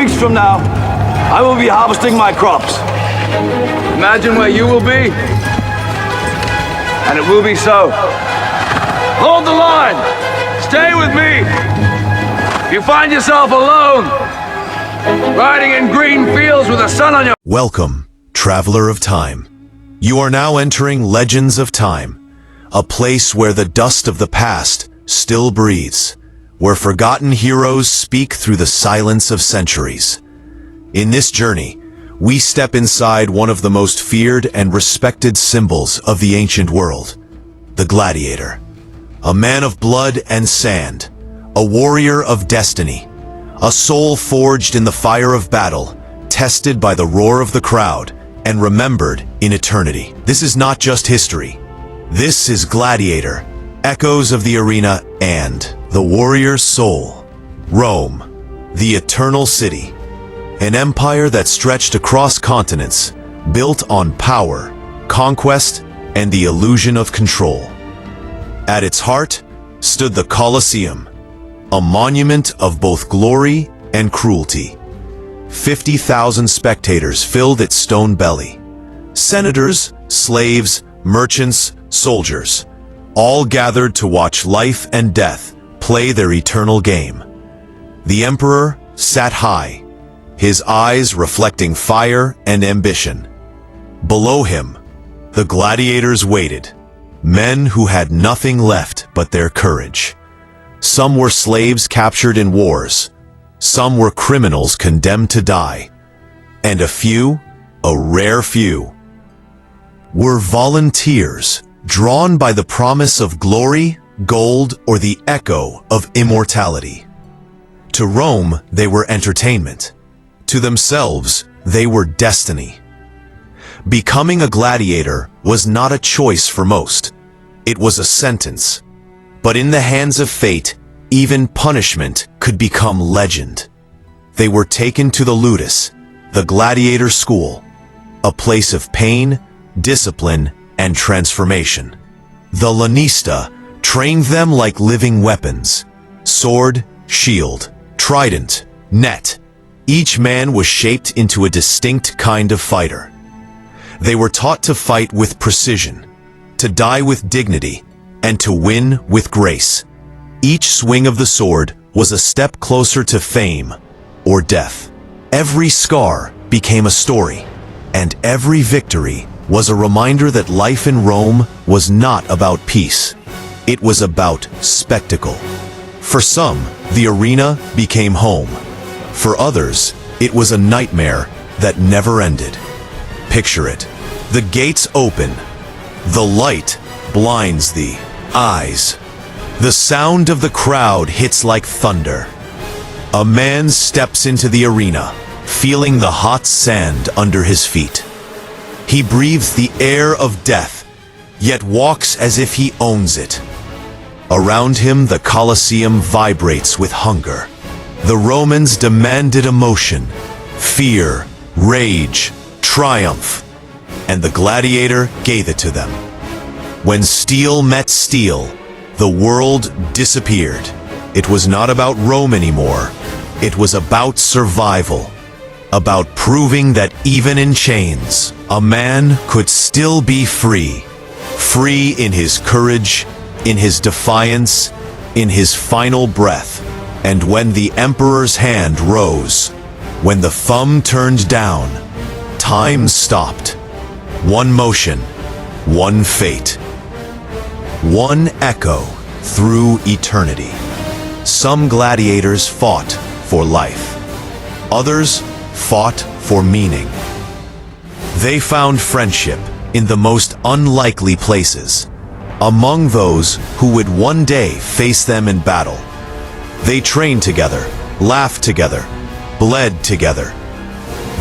weeks from now, I will be harvesting my crops. Imagine where you will be, and it will be so. Hold the line! Stay with me! If you find yourself alone, riding in green fields with the sun on your... Welcome, traveler of time. You are now entering Legends of Time, a place where the dust of the past still breathes, where forgotten heroes speak through the silence of centuries. In this journey, we step inside one of the most feared and respected symbols of the ancient world, the gladiator. A man of blood and sand, a warrior of destiny, a soul forged in the fire of battle, tested by the roar of the crowd, and remembered in eternity. This is not just history. This is Gladiator, echoes of the arena and the warrior's soul. Rome, the eternal city, an empire that stretched across continents, built on power, conquest, and the illusion of control. At its heart stood the Colosseum, a monument of both glory and cruelty. 50,000 spectators filled its stone belly. Senators, slaves, merchants, soldiers, all gathered to watch life and death play their eternal game. The emperor sat high, his eyes reflecting fire and ambition. Below him, the gladiators waited, men who had nothing left but their courage. Some were slaves captured in wars, some were criminals condemned to die, and a few, a rare few, were volunteers drawn by the promise of glory, gold, or the echo of immortality. To Rome, they were entertainment. To themselves, they were destiny. Becoming a gladiator was not a choice for most. It was a sentence. But in the hands of fate, even punishment could become legend. They were taken to the ludus, the gladiator school, a place of pain, discipline, and transformation. The lanista trained them like living weapons: sword, shield, trident, net. Each man was shaped into a distinct kind of fighter. They were taught to fight with precision, to die with dignity, and to win with grace. Each swing of the sword was a step closer to fame or death. Every scar became a story, and every victory was a reminder that life in Rome was not about peace. It was about spectacle. For some, the arena became home. For others, it was a nightmare that never ended. Picture it. The gates open. The light blinds the eyes. The sound of the crowd hits like thunder. A man steps into the arena, feeling the hot sand under his feet. He breathes the air of death, yet walks as if he owns it. Around him, the Colosseum vibrates with hunger. The Romans demanded emotion, fear, rage, triumph, and the gladiator gave it to them. When steel met steel, the world disappeared. It was not about Rome anymore. It was about survival, about proving that even in chains, a man could still be free. Free in his courage, in his defiance, in his final breath. And when the emperor's hand rose, when the thumb turned down, time stopped. One motion, one fate, one echo through eternity. Some gladiators fought for life. Others fought for meaning. They found friendship in the most unlikely places, among those who would one day face them in battle. They trained together, laughed together, bled together.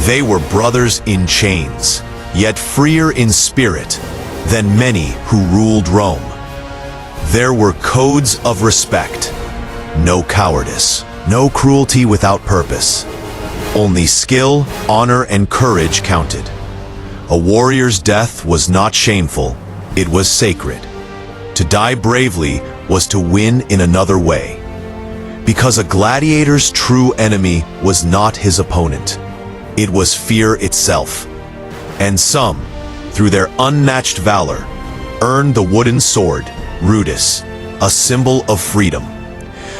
They were brothers in chains, yet freer in spirit than many who ruled Rome. There were codes of respect. No cowardice, no cruelty without purpose. Only skill, honor, and courage counted. A warrior's death was not shameful, it was sacred. To die bravely was to win in another way. Because a gladiator's true enemy was not his opponent. It was fear itself. And some, through their unmatched valor, earned the wooden sword, rudis, a symbol of freedom.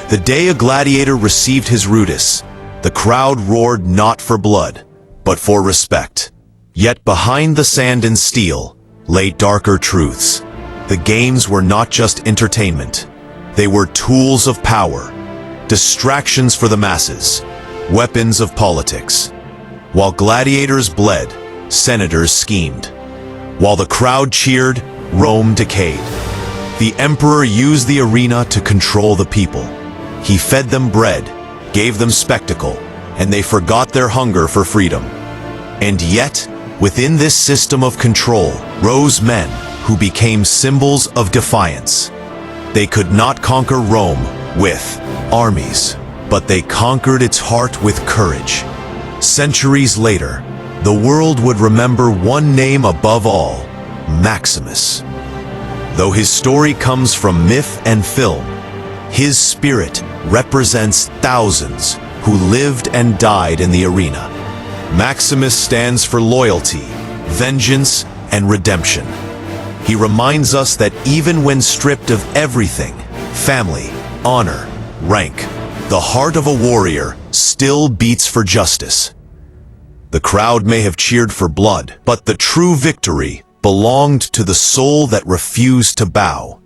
The day a gladiator received his rudis, the crowd roared not for blood, but for respect. Yet behind the sand and steel lay darker truths. The games were not just entertainment. They were tools of power, distractions for the masses, weapons of politics. While gladiators bled, senators schemed. While the crowd cheered, Rome decayed. The emperor used the arena to control the people. He fed them bread, gave them spectacle, and they forgot their hunger for freedom. And yet, within this system of control, rose men who became symbols of defiance. They could not conquer Rome with armies, but they conquered its heart with courage. Centuries later, the world would remember one name above all, Maximus. Though his story comes from myth and film, his spirit represents thousands who lived and died in the arena. Maximus stands for loyalty, vengeance, and redemption. He reminds us that even when stripped of everything, family, honor, rank, the heart of a warrior still beats for justice. The crowd may have cheered for blood, but the true victory belonged to the soul that refused to bow.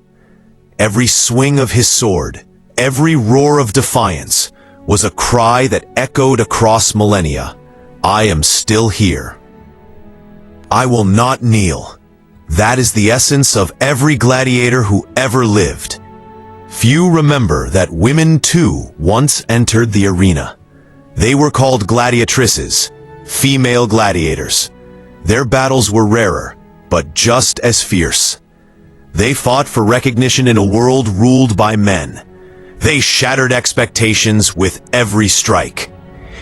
Every swing of his sword, every roar of defiance, was a cry that echoed across millennia. I am still here. I will not kneel. That is the essence of every gladiator who ever lived. Few remember that women too once entered the arena. They were called gladiatrices, female gladiators. Their battles were rarer, but just as fierce. They fought for recognition in a world ruled by men. They shattered expectations with every strike.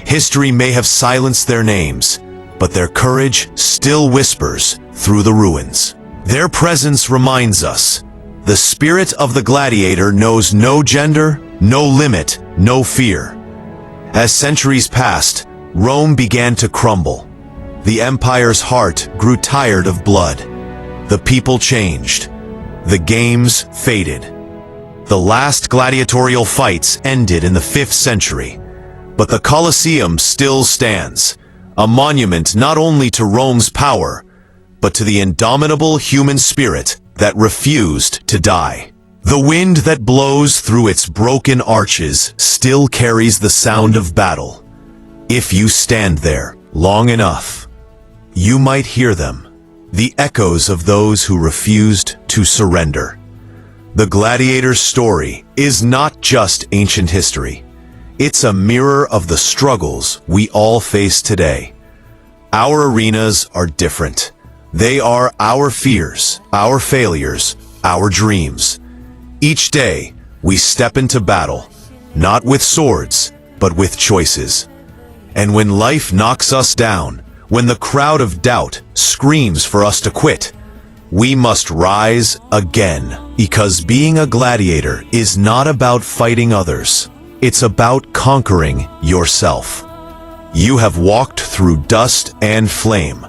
History may have silenced their names, but their courage still whispers through the ruins. Their presence reminds us, the spirit of the gladiator knows no gender, no limit, no fear. As centuries passed, Rome began to crumble. The empire's heart grew tired of blood. The people changed. The games faded. The last gladiatorial fights ended in the 5th century. But the Colosseum still stands, a monument not only to Rome's power, but to the indomitable human spirit that refused to die. The wind that blows through its broken arches still carries the sound of battle. If you stand there long enough, you might hear them, the echoes of those who refused to surrender. The gladiator's story is not just ancient history. It's a mirror of the struggles we all face today. Our arenas are different. They are our fears, our failures, our dreams. Each day, we step into battle, not with swords, but with choices. And when life knocks us down, when the crowd of doubt screams for us to quit, we must rise again. Because being a gladiator is not about fighting others. It's about conquering yourself. You have walked through dust and flame.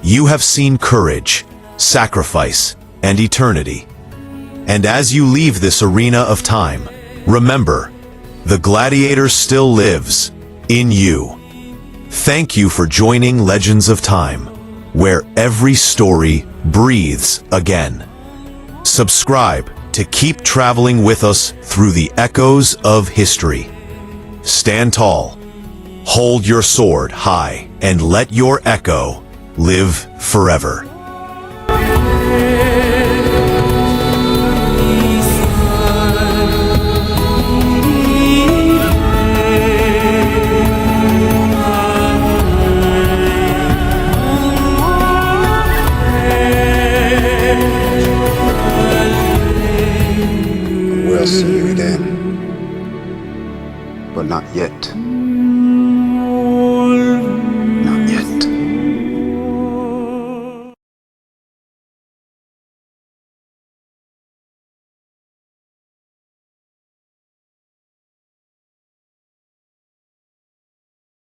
You have seen courage, sacrifice, and eternity. And as you leave this arena of time, remember, the gladiator still lives in you. Thank you for joining Legends of Time, where every story breathes again. Subscribe to keep traveling with us through the echoes of history. Stand tall, hold your sword high, and let your echo live forever. We'll see you then, but not yet.